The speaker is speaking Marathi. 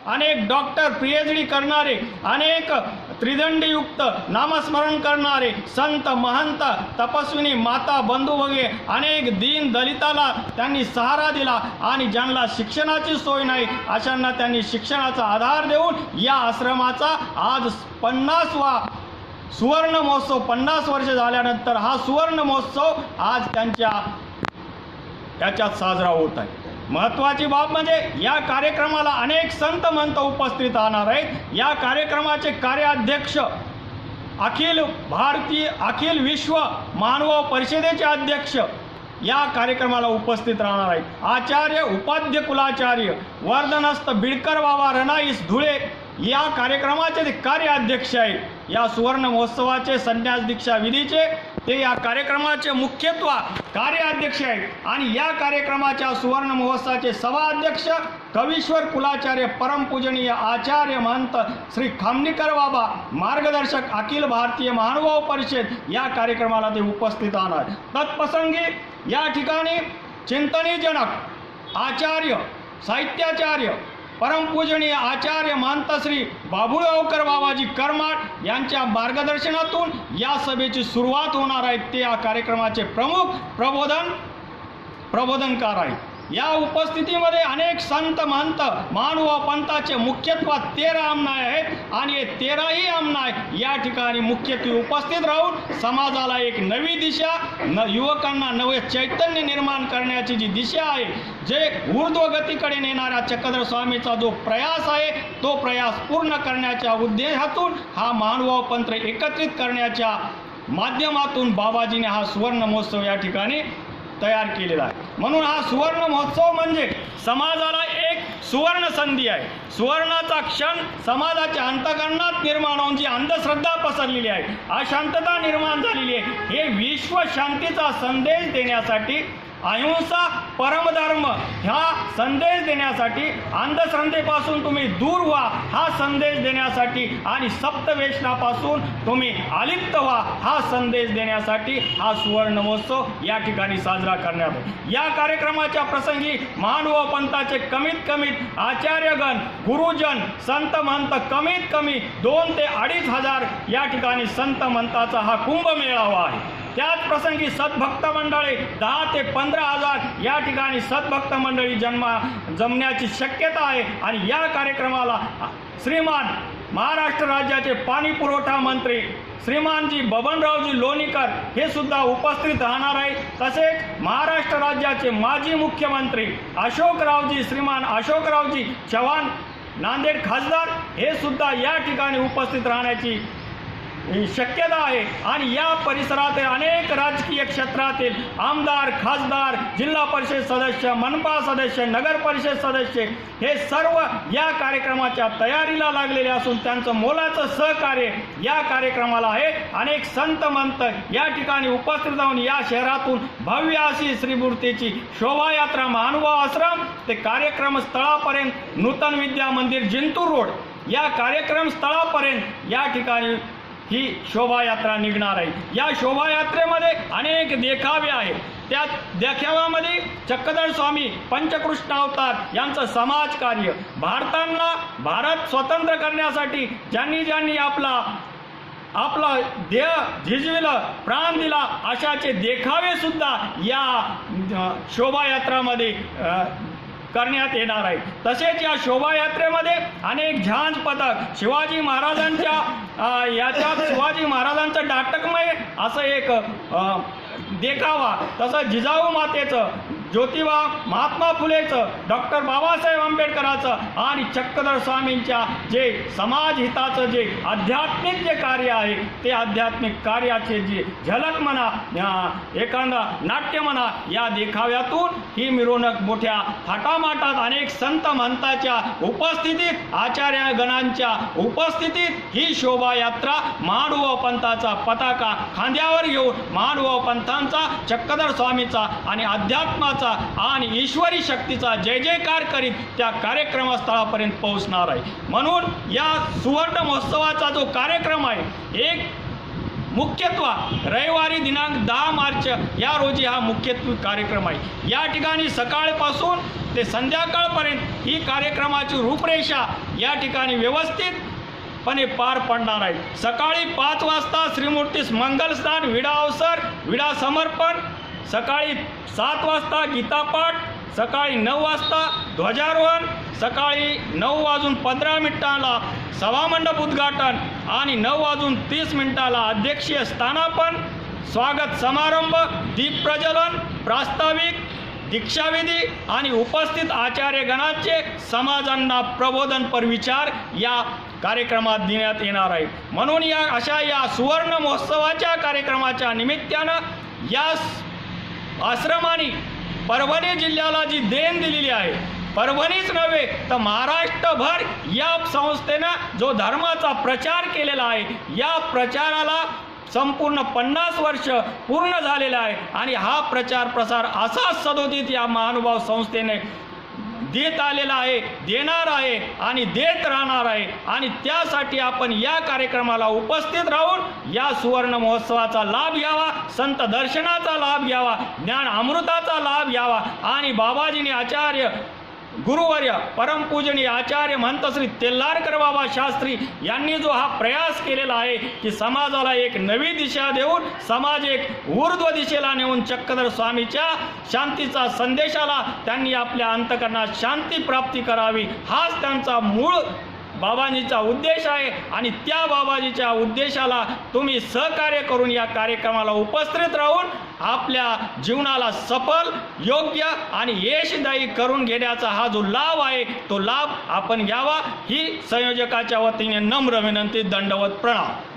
अनेक डॉक्टर PhD करणारे, अनेक त्रिदंडीयुक्त नामस्मरण करणारे संत महंत तपस्विनी माता बंधू वगैरे अनेक दीन दलिताला त्यांनी सहारा दिला आणि ज्यांना शिक्षणाची सोय नाही अशांना त्यांनी शिक्षणाचा आधार देऊन या आश्रमाचा आज 50वा सुवर्ण महोत्सव 50 वर्ष झाल्यानंतर हा सुवर्ण महोत्सव आज त्याच्यात साजरा होत आहे। महत्त्वाची बाब म्हणजे या कार्यक्रमाला अनेक संत महंत उपस्थित राहणार आहेत। या कार्यक्रमाचे कार्याध्यक्ष अखिल विश्व मानव परिषदेचे अध्यक्ष या कार्यक्रमाला उपस्थित राहणार आहेत। आचार्य उपाध्य कुलाचार्य वर्धनस्थ बिडकर बाबा रनाईस धुळे या कार्यक्रमाचे ते कार्याध्यक्ष आहेत। या सुवर्ण महोत्सवाचे संन्यास दीक्षा विधीचे ते या कार्यक्रमाचे मुख्यत्व कार्याध्यक्ष आहेत आणि या कार्यक्रमाच्या सुवर्ण महोत्सवाचे सभा अध्यक्ष कवीश्वर कुलाचार्य परमपूजनीय आचार्य महंत श्री खामनीकर बाबा मार्गदर्शक अखिल भारतीय महानुभाव परिषद या कार्यक्रमाला ते उपस्थित राहणार। तत्प्रसंगी या ठिकाणी चिंतनीजनक आचार्य साहित्याचार्य परमपूजनीय आचार्य महंत श्री बाबुळगावकर बाबाजी करमाट यांच्या मार्गदर्शनातून या सभेची सुरुवात होणार आहे। ते या कार्यक्रमाचे प्रमुख प्रबोधनकार आहेत। या उपस्थितीमध्ये अनेक संत महंत महानुभाव पंथाचे मुख्यत्व 13 आमनाय आहेत आणि हे 13ही आमनाय या ठिकाणी मुख्यत्वे उपस्थित राहून समाजाला एक नवी दिशा युवकांना नवे चैतन्य निर्माण करण्याची जी दिशा आहे, जे ऊर्ध्वगतीकडे नेणाऱ्या चक्रधर स्वामीचा जो प्रयास आहे तो प्रयास पूर्ण करण्याच्या उद्देशातून हा महानुभाव पंथ एकत्रित करण्याच्या माध्यमातून बाबाजीने हा सुवर्ण महोत्सव या ठिकाणी तयार केलेला आहे। म्हणून हा सुवर्ण महोत्सव म्हणजे समाजाला एक सुवर्ण संधी आहे। सुवर्णाचा क्षण समाजाच्या अंतःकरणात निर्माण होऊन जी अंधश्रद्धा पसरलेली आहे, अशांतता निर्माण झालेली आहे, हे विश्व शांतीचा संदेश देण्यासाठी अहिंसा परमधर्म हा संदेश देण्यासाठी अंधश्रद्धेपासून तुम्ही दूर व्हा हा संदेश देण्यासाठी आणि सप्तवेशनापासून तुम्ही अलिप्त व्हा हा संदेश देण्यासाठी हा सुवर्ण महोत्सव या ठिकाणी साजरा करण्यात येतो। या कार्यक्रमाच्या प्रसंगी महानुभाव पंथाचे कमीत कमीत आचार्यगण गुरुजन संत महंत कमीत कमी 2 ते 2.5 हजार या ठिकाणी संत महंताचा हा कुंभमेळावा आहे। त्याच प्रसंगी सद्भक्त मंडळी 10 ते 15 हजार या ठिकाणी सद्भक्त मंडळी जमण्याची शक्यता आहे आणि या कार्यक्रमाला श्रीमान महाराष्ट्र राज्याचे पाणी पुरवठा मंत्री श्रीमानजी बबनरावजी लोणीकर हे सुद्धा उपस्थित राहणार आहेत। तसेच महाराष्ट्र राज्याचे माजी मुख्यमंत्री श्रीमान अशोकरावजी चव्हाण नांदेड खासदार हे सुद्धा या ठिकाणी उपस्थित राहण्याची शक्यता आहे आणि या परिसरातील अनेक राजकीय क्षेत्रातील आमदार खासदार जिल्हा परिषद सदस्य मनपा सदस्य नगर परिषद सदस्य हे सर्व या कार्यक्रमाच्या तयारीला लागलेले असून त्यांचं मोलाचं सहकार्य या कार्यक्रमाला आहे। अनेक संत महंत या ठिकाणी उपस्थित राहून या शहरातून भव्य अशी श्रीमूर्तीची शोभायात्रा महानुभाव आश्रम ते कार्यक्रम स्थळापर्यंत नूतन विद्या मंदिर जिंतूर रोड या कार्यक्रम स्थळापर्यंत या ठिकाणी ही शोभायात्रा निघणार आहे। या शोभायात्रेमध्ये अनेक देखावे आहेत। त्या देखाव्यामध्ये चक्रधर स्वामी पंचकृष्ण अवतार यांचं समाजकार्य, भारत स्वतंत्र करण्यासाठी ज्यांनी आपला देह झिजविलं प्राण दिला अशाचे देखावे सुद्धा या शोभायात्रामध्ये करण्यात येणार आहे। तसेच या शोभायात्रेमध्ये अनेक झांज पथक शिवाजी महाराजांचं नाटकमय असं एक देखावा, तसं जिजाऊ मातेचं, ज्योतिबा महात्मा फुलेचं, डॉक्टर बाबासाहेब आंबेडकरांचं आणि चक्रधर स्वामींच्या जे समाज हिताचं जे आध्यात्मिक जे कार्य आहे ते आध्यात्मिक कार्याचे जे झलक म्हणा एखादा नाट्य म्हणा या देखाव्यातून ही मिरवणूक मोठ्या थाटामाटात अनेक संत महंताच्या उपस्थितीत आचार्यगणांच्या उपस्थितीत ही शोभायात्रा महानुभाव पंथाचा पताका खांद्यावर घेऊन महानुभाव पंथांचा चक्रधर स्वामीचा आणि अध्यात्माचा आणि ईश्वरी शक्तीचा जय जयकार करीत त्या कार्यक्रमस्थळापर्यंत पोहोचणार आहे। म्हणून या सुवर्ण महोत्सवाचा जो कार्यक्रम आहे एक मुख्यत्व रविवारी दिनांक 10 मार्च या रोजी हा मुख्यत्व कार्यक्रम आहे। या ठिकाणी सकाळपासून ते संध्याकाळपर्यंत ही कार्यक्रमाची रूपरेषा या ठिकाणी व्यवस्थितपणे पार पडणार आहे। सकाळी 5 वाजता श्रीमूर्तीस मंगलस्नान, विडा अवसर, विडा समर्पण, सकाळी 7 वाजता गीतापाठ, सकाळी 9 वाजता ध्वजारोहण, सकाळी 9:15 सभामंडप उद्घाटन आणि 9:30 अध्यक्षीय स्थानापन, स्वागत समारंभ, दीप प्रज्वलन, प्रास्ताविक, दीक्षाविधी आणि उपस्थित आचार्यगणाचे समाजांना प्रबोधनपर विचार या कार्यक्रमात देण्यात येणार आहे। म्हणून या सुवर्ण महोत्सवाच्या कार्यक्रमाच्या निमित्तानं या आश्रमाने परभणी जिल्ह्याला जी देण दिलेली आहे, परभणीच नव्हे तर महाराष्ट्रभर या संस्थेनं जो धर्माचा प्रचार केलेला आहे, या प्रचाराला संपूर्ण 50 वर्ष पूर्ण झालेलं आहे आणि हा प्रचार प्रसार असाच सदोदित या महानुभाव संस्थेने देत आलेला आहे, देणार आहे आणि देत राहणार आहे। आणि त्यासाठी आपण या कार्यक्रमाला उपस्थित राहून या सुवर्ण महोत्सवाचा लाभ घ्यावा, संत दर्शनाचा लाभ घ्यावा, ज्ञान अमृताचा लाभ घ्यावा आणि बाबाजीने आचार्य गुरुवर्य परमपूजनीय आचार्य महंत श्री तेल्हारकर बाबा शास्त्री यांनी जो हा प्रयास केलेला आहे की समाजाला एक नवी दिशा देऊन समाज एक ऊर्ध्व दिशेला नेऊन चक्रधर स्वामीच्या शांतीचा संदेशाला त्यांनी आपल्या अंतःकरणात शांती प्राप्ती करावी, हाच त्यांचा मूळ बाबाजीचा उद्देश आहे। आणि त्या बाबाजीच्या उद्देशाला तुम्ही सहकार्य करून या कार्यक्रमाला उपस्थित राहून आपल्या जीवनाला सफल, योग्य आणि यशदायी करून घेण्याचा हा जो लाभ आहे तो लाभ आपण घ्यावा ही संयोजकाच्या वतीने नम्र विनंती, दंडवत प्रणाम।